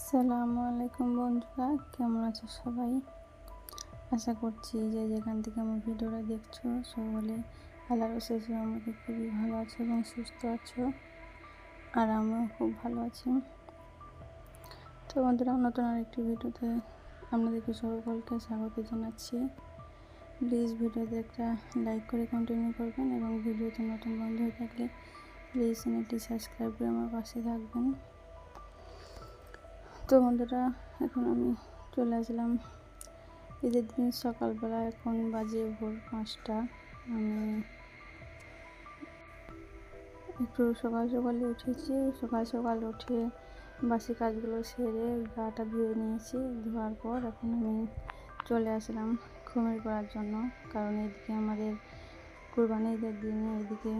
আসসালামু আলাইকুম বন্ধুরা, কেমন আছো সবাই? আশা করছি যে যেখান থেকে আমার ভিডিওটা দেখছো সকলে আল্লাহর অশেষ রহমতে খুবই ভালো আছো এবং সুস্থ আছো। আর আমিও খুব ভালো আছি। তো বন্ধুরা, নতুন আরেকটি ভিডিওতে আপনাদেরকে সকলকে স্বাগত জানাচ্ছি। প্লিজ ভিডিওতে একটা লাইক করে কন্টিনিউ করবেন এবং ভিডিওতে নতুন বন্ধু হয়ে থাকলে প্লিজ চ্যানেলটি সাবস্ক্রাইব করে আমার পাশে থাকবেন। তো বন্ধুরা, এখন আমি চলে আসলাম ঈদের দিন সকালবেলা। এখন বাজে ভোর 5টা। আমি একটু সকালে উঠেছি। সকাল উঠে বাসি কাজগুলো সেরে গাটা ধুয়ে নিয়েছি। ধোয়ার পর এখন আমি চলে আসলাম খুমির করার জন্য, কারণ এদিকে আমাদের কুরবানি ঈদের দিনে এদিকে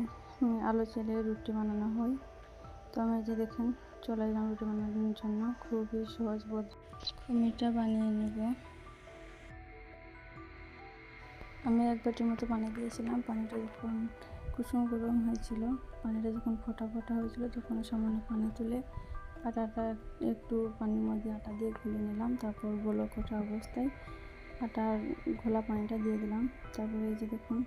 আলো চেলে রুটি বানানো হয়। তো আমি যে দেখেন চলে এলাম রুটি বানানোর জন্য। খুবই সহজ খুমিটা বানিয়ে নেব। আমি 1 বাটির মতো পানি দিয়েছিলাম। পানিটা যখন কুসুম গরম হয়েছিল, পানিটা যখন ফোটা হয়েছিল, তখন সামান্য পানি তুলে আটাটা একটু পানির মধ্যে আটা দিয়ে গুলে নিলাম। তারপর গোলক ওঠা অবস্থায় আটার ঘোলা পানিটা দিয়ে দিলাম। তারপরে এই যে দেখুন,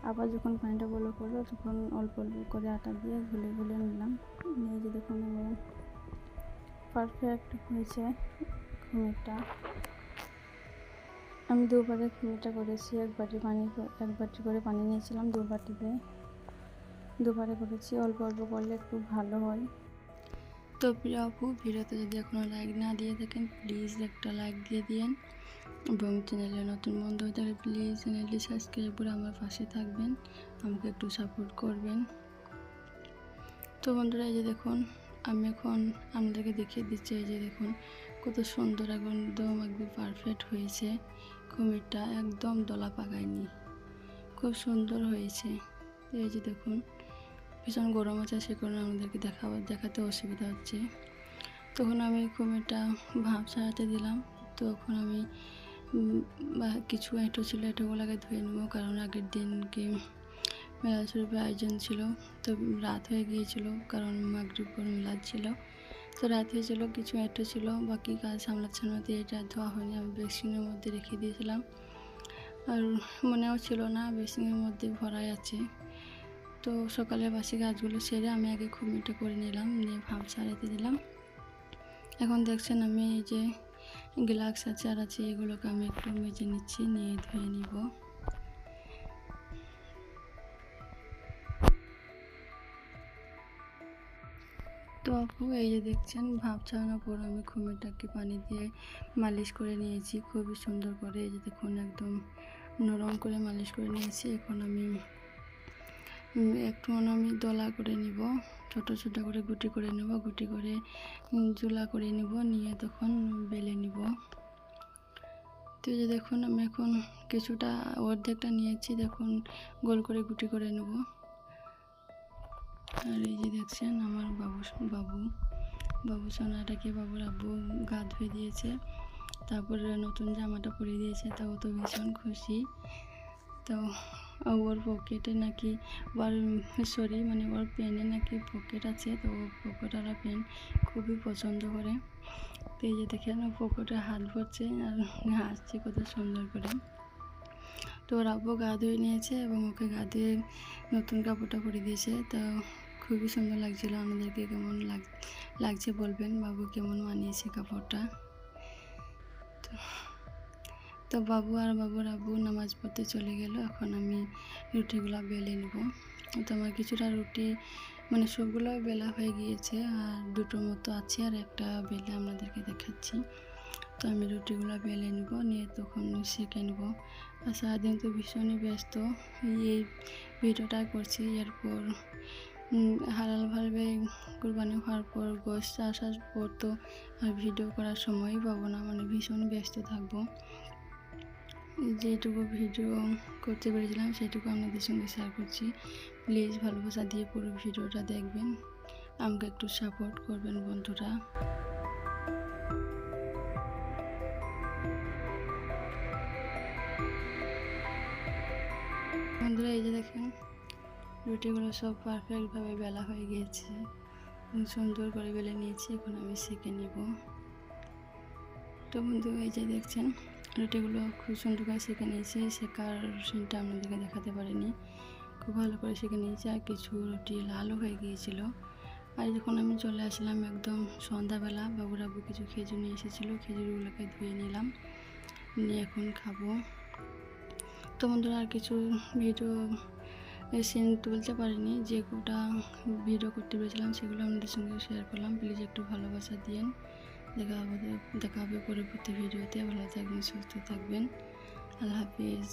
আবার যখন পানিটা গোলক হলো তখন অল্প করে আটা দিয়ে গুলে নিলাম। এই যে দেখুন পারফেক্ট হয়েছে খুমিরটা। আমি 2 বারে খুমিরটা করেছি। 1 বাটি করে পানি নিয়েছিলাম। 2 বাটিতে 2 বারে করেছি। অল্প করলে একটু ভালো হয়। তো প্রিয় আপু, ভিডিওতে যদি এখনও লাইক না দিয়ে থাকেন প্লিজ একটা লাইক দিয়ে দিন এবং চ্যানেলে নতুন বন্ধু হয়ে থাকলে প্লিজ চ্যানেলটি সাবস্ক্রাইব করে আমার পাশে থাকবেন, আমাকে একটু সাপোর্ট করবেন। তো বন্ধুরা, এই যে দেখুন আমি এখন আপনাদেরকে দেখিয়ে দিচ্ছি। এই যে দেখুন কত সুন্দর, একদম পারফেক্ট হয়েছে। খুমিরটা একদম দলা পাকায়নি, খুব সুন্দর হয়েছে। এই যে দেখুন ভীষণ গরম আছে, সে কারণে আমাদেরকে দেখাতে অসুবিধা হচ্ছে। তখন আমি খুমিরটা ভাপ ছাড়াতে দিলাম। তখন আমি কিছু এঁটো ছিল, এঁটোগুলোকে ধুয়ে নেবো, কারণ আগের দিনকে মেলাদ শরীফের আয়োজন ছিল। তো রাত হয়ে গিয়েছিল, কারণ মাগরিব পর মিলাদ ছিল। তো রাত হয়েছিল, কিছু এঁটো ছিল, বাকি কাজ সামলাতে এটা ধোয়া হয়নি। আমি বেসিনের মধ্যে রেখে দিয়েছিলাম, আর মনেও ছিল না বেসিনের মধ্যে ভরাই আছে। তো সকালে বাসি কাজগুলো সেরে আমি আগে খুমিরটা করে নিলাম, নিয়ে ভাপ ছাড়াতে দিলাম। এখন দেখছেন আমি এই যে গ্লাস আছে আর আছে, এগুলোকে আমি একটু মেজে নিচ্ছি, নিয়ে ধুয়ে নিব। তো আপু, এই যে দেখছেন ভাপ ছাড়ানোর পর আমি খুমিরটাকে পানি দিয়ে মালিশ করে নিয়েছি খুবই সুন্দর করে। এই যে দেখুন একদম নরম করে মালিশ করে নিয়েছি। এখন আমি আমি দলা করে নিব, ছোট করে গুটি করে নেব, গুটি করে জোলা করে নিব, নিয়ে তখন বেলে নিব। তো এই যে দেখুন আমি এখন কিছুটা অর্ধেকটা নিয়েছি, দেখুন গোল করে গুটি করে নেব। আর এই যে দেখছেন আমার বাবু সোনাটাকে বাবুর আব্বু গা ধুয়ে দিয়েছে, তারপরে নতুন জামাটা পরিয়ে দিয়েছে। তাও তো ভীষণ খুশি। তো ওর পকেটে নাকি ওর পেনে নাকি পকেট আছে, তো ও পকেটওয়ালা পেন খুবই পছন্দ করে। তো এই যে দেখেন ও পকেটে হাত ভরছে আর হাসছে কত সুন্দর করে। তো ওর আব্বু গা ধুয়ে নিয়েছে এবং ওকে গা ধুয়ে নতুন কাপড়টা পরিয়ে দিয়েছে। তো খুবই সুন্দর লাগছিল। আমাদেরকে কেমন লাগছে বলবেন, বাবু কেমন মানিয়েছে কাপড়টা। তো বাবু আর বাবুর আব্বু নামাজ পড়তে চলে গেল। এখন আমি রুটিগুলো বেলে নেব। তো আমার কিছুটা রুটি সবগুলো বেলা হয়ে গিয়েছে, আর 2টোর মতো আছে, আর একটা বেলে আপনাদেরকে দেখাচ্ছি। তো আমি রুটিগুলো বেলে নেব, নিয়ে তখন সেঁকে নেব। আর সারাদিন তো ভীষণই ব্যস্ত, এই ভিডিওটা করছি। এরপর হালালভাবে কুরবানি হওয়ার পর গোশত আসার পর তো আর ভিডিও করার সময়ই পাবো না, ভীষণ ব্যস্ত থাকবো। যেটুকু ভিডিও করতে পেরেছিলাম সেটুকু আপনাদের সঙ্গে শেয়ার করছি। প্লিজ ভালোবাসা দিয়ে পুরো ভিডিওটা দেখবেন, আমাকে একটু সাপোর্ট করবেন বন্ধুরা। বন্ধুরা, এই যে দেখেন রুটিগুলো সব পারফেক্টভাবে বেলা হয়ে গিয়েছে, সুন্দর করে বেলে নিয়েছি। এখন আমি সেঁকে নিব। তো বন্ধু এই যে দেখছেন রুটিগুলো খুব সুন্দর করে সেঁকে নিয়েছি, শেখার সিনটা আপনাদেরকে দেখাতে পারিনি। খুব ভালো করে সেঁকে নিয়েছি, আর কিছু রুটি লালও হয়ে গিয়েছিল। আর যখন আমি চলে আসলাম একদম সন্ধ্যাবেলা, বাবুরাবু কিছু খেজুর নিয়ে এসেছিলো, খেজুরগুলোকে ধুয়ে নিলাম, নিয়ে এখন খাবো। তো বন্ধুরা আর কিছু ভিডিও সিন তুলতে পারিনি, যে কোটা ভিডিও করতে পেরেছিলাম সেগুলো আপনাদের সঙ্গে শেয়ার করলাম। প্লিজ একটু ভালোবাসা দিয়েন। দেখা হবে পরবর্তী ভিডিওতে। ভালো থাকবেন, সুস্থ থাকবেন। আল্লাহ হাফিজ।